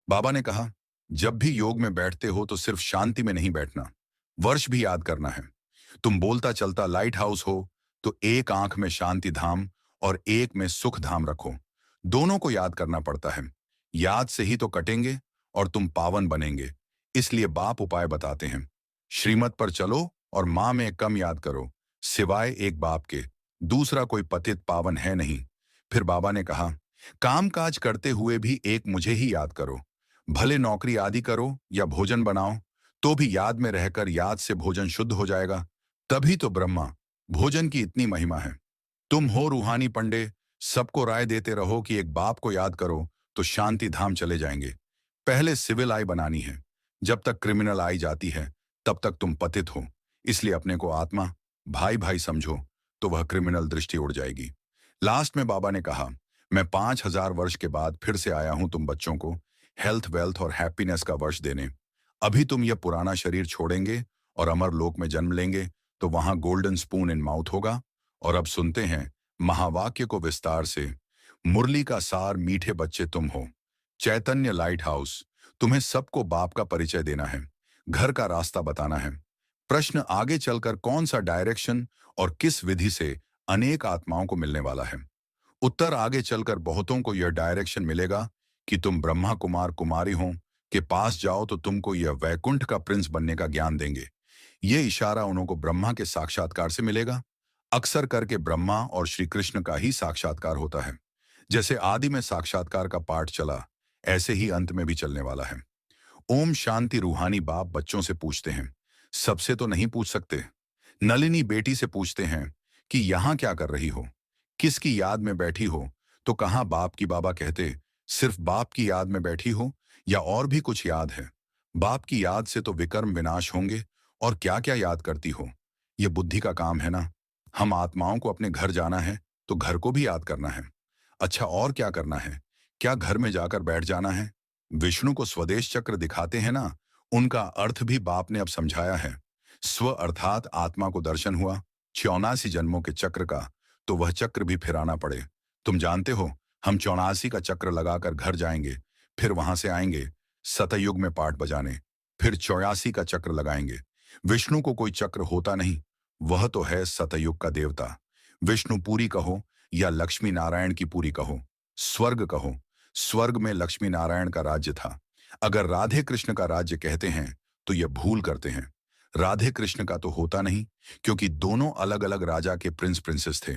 बाबा ने कहा, जब भी योग में बैठते हो तो सिर्फ शांति में नहीं बैठना, वर्ष भी याद करना है। तुम बोलता चलता लाइट हाउस हो तो एक आंख में शांति धाम और एक में सुख धाम रखो। दोनों को याद करना पड़ता है। याद से ही तो कटेंगे और तुम पावन बनेंगे। इसलिए बाप उपाय बताते हैं। श्रीमत पर चलो और माँ में कम याद करो, सिवाय एक बाप के दूसरा कोई पतित पावन है नहीं। फिर बाबा ने कहा, काम काज करते हुए भी एक मुझे ही याद करो। भले नौकरी आदि करो या भोजन बनाओ, तो भी याद में रहकर याद से भोजन शुद्ध हो जाएगा। तभी तो ब्रह्मा भोजन की इतनी महिमा है। तुम हो रूहानी पंडे, सबको राय देते रहो कि एक बाप को याद करो तो शांति धाम चले जाएंगे। पहले सिविल आई बनानी है। जब तक क्रिमिनल आई जाती है तब तक तुम पतित हो। इसलिए अपने को आत्मा भाई भाई समझो, तो वह क्रिमिनल दृष्टि उड़ जाएगी। लास्ट में बाबा ने कहा, मैं 5,000 वर्ष के बाद फिर से आया हूं तुम बच्चों को हेल्थ वेल्थ और हैप्पीनेस का वर्ष देने। अभी तुम यह पुराना शरीर छोड़ेंगे और अमर लोक में जन्म लेंगे, तो वहां गोल्डन स्पून इन माउथ होगा। और अब सुनते हैं महावाक्य को विस्तार से। मुरली का सार मीठे बच्चे तुम हो। चैतन्य लाइट हाउस, तुम्हें सबको बाप का परिचय देना है, घर का रास्ता बताना है। प्रश्न, आगे चलकर कौन सा डायरेक्शन और किस विधि से अनेक आत्माओं को मिलने वाला है? उत्तर, आगे चलकर बहुतों को यह डायरेक्शन मिलेगा कि तुम ब्रह्मा कुमार कुमारी हो के पास जाओ तो तुमको यह वैकुंठ का प्रिंस बनने का ज्ञान देंगे। ये इशारा उनको ब्रह्मा के साक्षात्कार से मिलेगा। अक्सर करके ब्रह्मा और श्री कृष्ण का ही साक्षात्कार होता है। जैसे आदि में साक्षात्कार का पाठ चला, ऐसे ही अंत में भी चलने वाला है। ओम शांति। रूहानी बाप बच्चों से पूछते हैं, सबसे तो नहीं पूछ सकते। नलिनी बेटी से पूछते हैं कि यहां क्या कर रही हो, किसकी याद में बैठी हो? तो कहाँ बाप की बाबा कहते, सिर्फ बाप की याद में बैठी हो या और भी कुछ याद है? बाप की याद से तो विकर्म विनाश होंगे, और क्या क्या याद करती हो? ये बुद्धि का काम है ना। हम आत्माओं को अपने घर जाना है तो घर को भी याद करना है। अच्छा, और क्या करना है? क्या घर में जाकर बैठ जाना है? विष्णु को स्वदेश चक्र दिखाते हैं ना, उनका अर्थ भी बाप ने अब समझाया है। स्व अर्थात आत्मा को दर्शन हुआ 84 जन्मों के चक्र का, तो वह चक्र भी फिराना पड़े। तुम जानते हो, हम 84 का चक्र लगाकर घर जाएंगे, फिर वहां से आएंगे सतयुग में पाठ बजाने, फिर 84 का चक्र लगाएंगे। विष्णु को कोई चक्र होता नहीं, वह तो है सतयुग का देवता। विष्णु पूरी कहो या लक्ष्मी नारायण की पूरी कहो, स्वर्ग कहो, स्वर्ग में लक्ष्मी नारायण का राज्य था। अगर राधे कृष्ण का राज्य कहते हैं तो यह भूल करते हैं। राधे कृष्ण का तो होता नहीं, क्योंकि दोनों अलग अलग राजा के प्रिंस प्रिंसेस थे,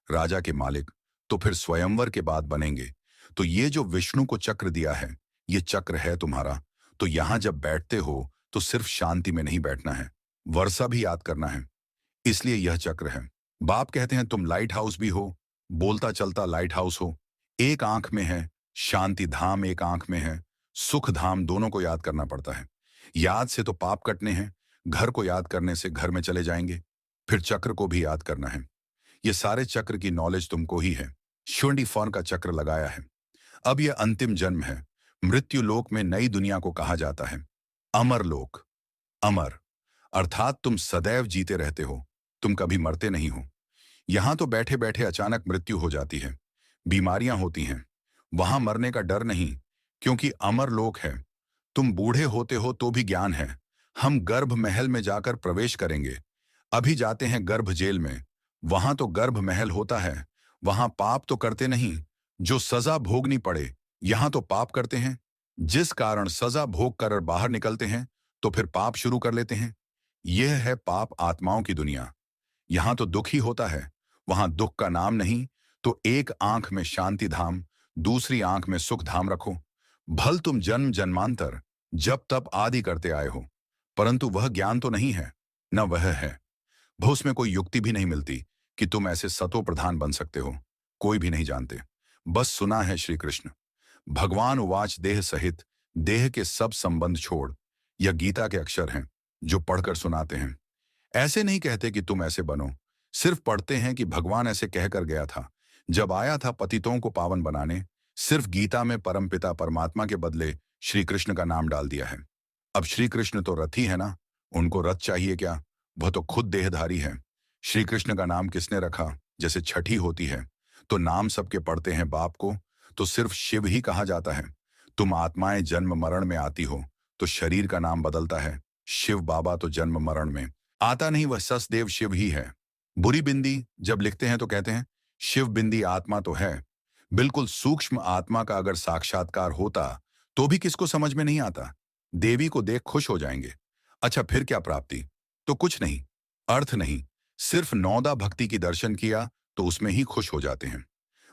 राजा के मालिक। तो फिर स्वयंवर के बाद बनेंगे। तो ये जो विष्णु को चक्र दिया है, ये चक्र है तुम्हारा। तो यहां जब बैठते हो तो सिर्फ शांति में नहीं बैठना है, वर्षा भी याद करना है। इसलिए यह चक्र है। बाप कहते हैं तुम लाइट हाउस भी हो, बोलता चलता लाइट हाउस हो। एक आंख में है शांति धाम, एक आंख में है सुख धाम। दोनों को याद करना पड़ता है। याद से तो पाप कटने हैं, घर को याद करने से घर में चले जाएंगे। फिर चक्र को भी याद करना है। ये सारे चक्र की नॉलेज तुमको ही है। 24 का चक्र लगाया है। अब यह अंतिम जन्म है। मृत्यु लोक में नई दुनिया को कहा जाता है अमर लोक। अमर अर्थात तुम सदैव जीते रहते हो, तुम कभी मरते नहीं हो। यहां तो बैठे बैठे अचानक मृत्यु हो जाती है, बीमारियां होती हैं। वहां मरने का डर नहीं, क्योंकि अमर लोक है। तुम बूढ़े होते हो तो भी ज्ञान है। हम गर्भ महल में जाकर प्रवेश करेंगे। अभी जाते हैं गर्भ जेल में, वहां तो गर्भ महल होता है। वहां पाप तो करते नहीं, जो सजा भोगनी पड़े। यहां तो पाप करते हैं, जिस कारण सजा भोग कर बाहर निकलते हैं तो फिर पाप शुरू कर लेते हैं। यह है पाप आत्माओं की दुनिया। यहां तो दुख ही होता है, वहां दुख का नाम नहीं। तो एक आंख में शांति धाम, दूसरी आंख में सुख धाम रखो। भल तुम जन्म जन्मांतर जब तब आदि करते आए हो, परंतु वह ज्ञान तो नहीं है, न वह है। भो उसमें कोई युक्ति भी नहीं मिलती कि तुम ऐसे सतो प्रधान बन सकते हो। कोई भी नहीं जानते, बस सुना है श्री कृष्ण। भगवान उवाच देह सहित, देह के सब संबंध छोड़। यह गीता के अक्षर हैं जो पढ़कर सुनाते हैं। ऐसे नहीं कहते कि तुम ऐसे बनो, सिर्फ पढ़ते हैं कि भगवान ऐसे कहकर गया था जब आया था पतितों को पावन बनाने। सिर्फ गीता में परमपिता परमात्मा के बदले श्री कृष्ण का नाम डाल दिया है। अब श्री कृष्ण तो रथी है ना, उनको रथ चाहिए क्या? वह तो खुद देहधारी है। श्री कृष्ण का नाम किसने रखा? जैसे छठी होती है तो नाम सबके पढ़ते हैं बाप को, तो सिर्फ शिव ही कहा जाता है। तुम आत्माएं जन्म मरण में आती हो तो शरीर का नाम बदलता है। शिव बाबा तो जन्म मरण में आता नहीं, वह ससदेव शिव ही है। बुरी बिंदी जब लिखते हैं तो कहते हैं शिव बिंदी आत्मा तो है। बिल्कुल सूक्ष्म आत्मा का अगर साक्षात्कार होता तो भी किसको समझ में नहीं आता। देवी को देख खुश हो जाएंगे। अच्छा फिर क्या प्राप्ति? तो कुछ नहीं, अर्थ नहीं, सिर्फ नौदा भक्ति की दर्शन किया तो उसमें ही खुश हो जाते हैं।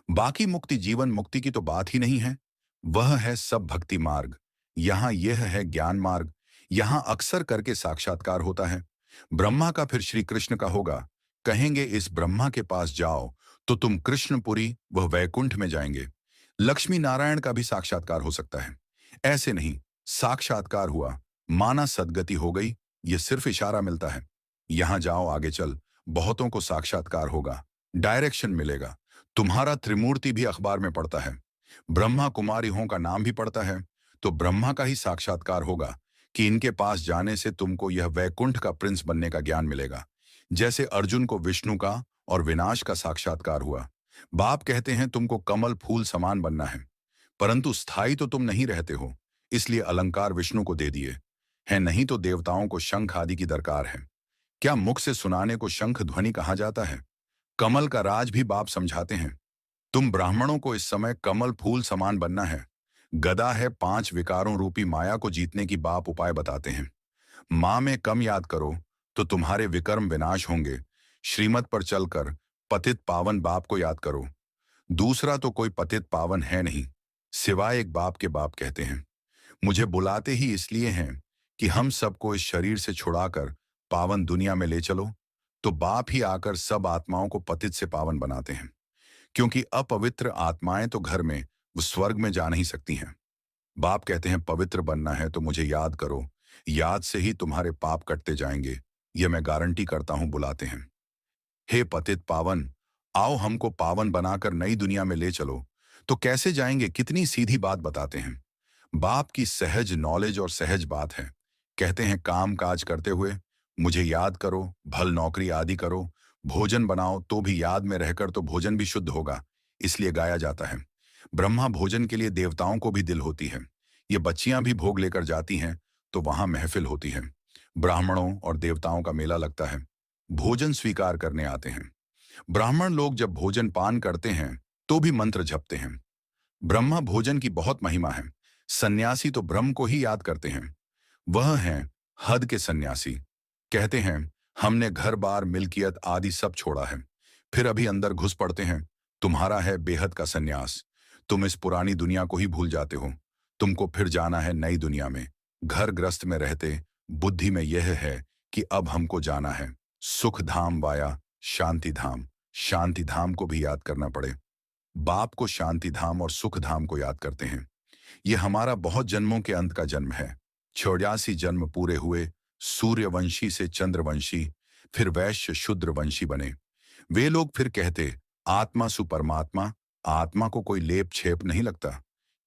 बाकी मुक्ति, जीवन मुक्ति की तो बात ही नहीं है। वह है सब भक्ति मार्ग। यहां यह है ज्ञान मार्ग। यहां अक्सर करके साक्षात्कार होता है। ब्रह्मा का फिर श्री कृष्ण का होगा। कहेंगे इस ब्रह्मा के पास जाओ तो तुम कृष्णपुरी वह वैकुंठ में जाएंगे। लक्ष्मी नारायण का भी साक्षात्कार हो सकता है। ऐसे नहीं, साक्षात्कार हुआ, माना सदगति हो गई, यह सिर्फ इशारा मिलता है। यहां जाओ, आगे चल, बहुतों को साक्षात्कार होगा, डायरेक्शन मिलेगा। तुम्हारा त्रिमूर्ति भी अखबार में पड़ता है, ब्रह्मा कुमारियों का नाम भी पड़ता है, तो ब्रह्मा का ही साक्षात्कार होगा कि इनके पास जाने से तुमको यह वैकुंठ का प्रिंस बनने का ज्ञान मिलेगा। जैसे अर्जुन को विष्णु का और विनाश का साक्षात्कार हुआ। बाप कहते हैं तुमको कमल फूल समान बनना है, परंतु स्थायी तो तुम नहीं रहते हो, इसलिए अलंकार विष्णु को दे दिए हैं, नहीं तो देवताओं को शंख आदि की दरकार है। क्या मुख से सुनाने को शंख ध्वनि कहा जाता है? कमल का राज भी बाप समझाते हैं। तुम ब्राह्मणों को इस समय कमल फूल समान बनना है। गदा है 5 विकारों रूपी माया को जीतने की बाप उपाय बताते हैं। माँ में कम याद करो तो तुम्हारे विकर्म विनाश होंगे। श्रीमत पर चलकर पतित पावन बाप को याद करो। दूसरा तो कोई पतित पावन है नहीं, सिवाय एक बाप के। बाप कहते हैं मुझे बुलाते ही इसलिए हैं कि हम सबको इस शरीर से छुड़ाकर पावन दुनिया में ले चलो। तो बाप ही आकर सब आत्माओं को पतित से पावन बनाते हैं, क्योंकि अपवित्र आत्माएं तो घर में वो स्वर्ग में जा नहीं सकती हैं। बाप कहते हैं पवित्र बनना है तो मुझे याद करो, याद से ही तुम्हारे पाप कटते जाएंगे, ये मैं गारंटी करता हूं। बुलाते हैं, हे पतित पावन, आओ हमको पावन बनाकर नई दुनिया में ले चलो। तो कैसे जाएंगे? कितनी सीधी बात बताते हैं। बाप की सहज नॉलेज और सहज बात है। कहते हैं काम काज करते हुए मुझे याद करो, भल नौकरी आदि करो, भोजन बनाओ तो भी याद में रहकर तो भोजन भी शुद्ध होगा, इसलिए गाया जाता है। ब्रह्मा भोजन के लिए देवताओं को भी दिल होती है। ये बच्चियां भी भोग लेकर जाती हैं तो वहां महफिल होती है। ब्राह्मणों और देवताओं का मेला लगता है, भोजन स्वीकार करने आते हैं। ब्राह्मण लोग जब भोजन पान करते हैं तो भी मंत्र जपते हैं। ब्रह्मा भोजन की बहुत महिमा है। सन्यासी तो ब्रह्म को ही याद करते हैं। वह हैं हद के सन्यासी। कहते हैं हमने घर बार मिल्कियत आदि सब छोड़ा है, फिर अभी अंदर घुस पड़ते हैं। तुम्हारा है बेहद का सन्यास। तुम इस पुरानी दुनिया को ही भूल जाते हो। तुमको फिर जाना है नई दुनिया में। घर ग्रस्त में रहते बुद्धि में यह है कि अब हमको जाना है सुख धाम वाया शांति धाम। शांति धाम को भी याद करना पड़े। बाप को शांति धाम और सुख धाम को याद करते हैं। यह हमारा बहुत जन्मों के अंत का जन्म है। 84 जन्म पूरे हुए, सूर्यवंशी से चंद्रवंशी, फिर वैश्य शूद्र वंशी बने। वे लोग फिर कहते आत्मा सुपरमात्मा। आत्मा को कोई लेप छेप नहीं लगता,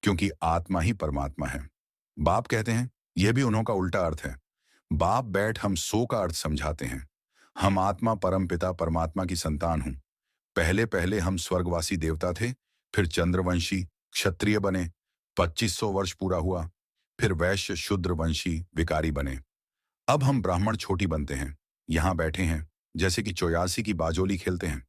क्योंकि आत्मा ही परमात्मा है। बाप कहते हैं यह भी उन्हों का उल्टा अर्थ है। बाप बैठ हम सो का अर्थ समझाते हैं। हम आत्मा परम पिता परमात्मा की संतान हूं। पहले पहले हम स्वर्गवासी देवता थे, फिर चंद्रवंशी क्षत्रिय बने, 2500 वर्ष पूरा हुआ, फिर वैश्य शूद्र वंशी विकारी बने। अब हम ब्राह्मण छोटी बनते हैं, यहां बैठे हैं, जैसे कि 84 की बाजोली खेलते हैं।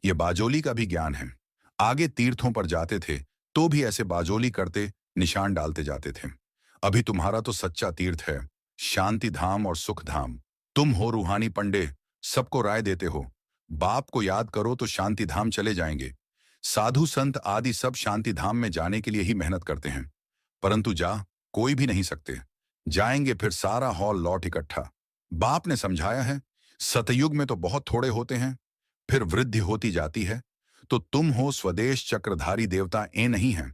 यह बाजोली का भी ज्ञान है। आगे तीर्थों पर जाते थे तो भी ऐसे बाजोली करते, निशान डालते जाते थे। अभी तुम्हारा तो सच्चा तीर्थ है, शांति धाम और सुख धाम। तुम हो रूहानी पंडे, सबको राय देते हो। बाप को याद करो तो शांति धाम चले जाएंगे। साधु संत आदि सब शांति धाम में जाने के लिए ही मेहनत करते हैं, परंतु जा कोई भी नहीं सकते। जाएंगे फिर सारा हॉल लौट इकट्ठा। बाप ने समझाया है सतयुग में तो बहुत थोड़े होते हैं, फिर वृद्धि होती जाती है। तो तुम हो स्वदेश चक्रधारी देवता ए नहीं है,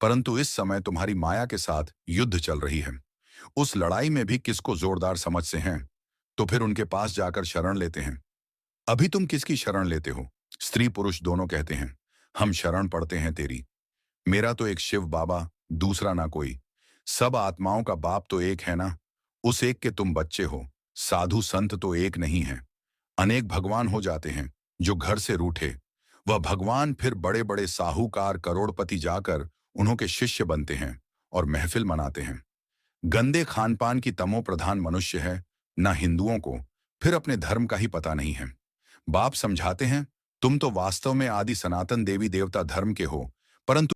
परंतु इस समय तुम्हारी माया के साथ युद्ध चल रही है। उस लड़ाई में भी किसको जोरदार समझ से हैं, तो फिर उनके पास जाकर शरण लेते हैं। अभी तुम किसकी शरण लेते हो? स्त्री पुरुष दोनों कहते हैं हम शरण पड़ते हैं तेरी। मेरा तो एक शिव बाबा, दूसरा ना कोई। सब आत्माओं का बाप तो एक है ना, उस एक के तुम बच्चे हो। साधु संत तो एक नहीं है, अनेक भगवान हो जाते हैं। जो घर से रूठे वह भगवान फिर बड़े बड़े साहूकार करोड़पति जाकर उन्हों के शिष्य बनते हैं और महफिल मनाते हैं। गंदे खानपान की तमो प्रधान मनुष्य है, ना हिंदुओं को फिर अपने धर्म का ही पता नहीं है। बाप समझाते हैं, तुम तो वास्तव में आदि सनातन देवी देवता धर्म के हो, परंतु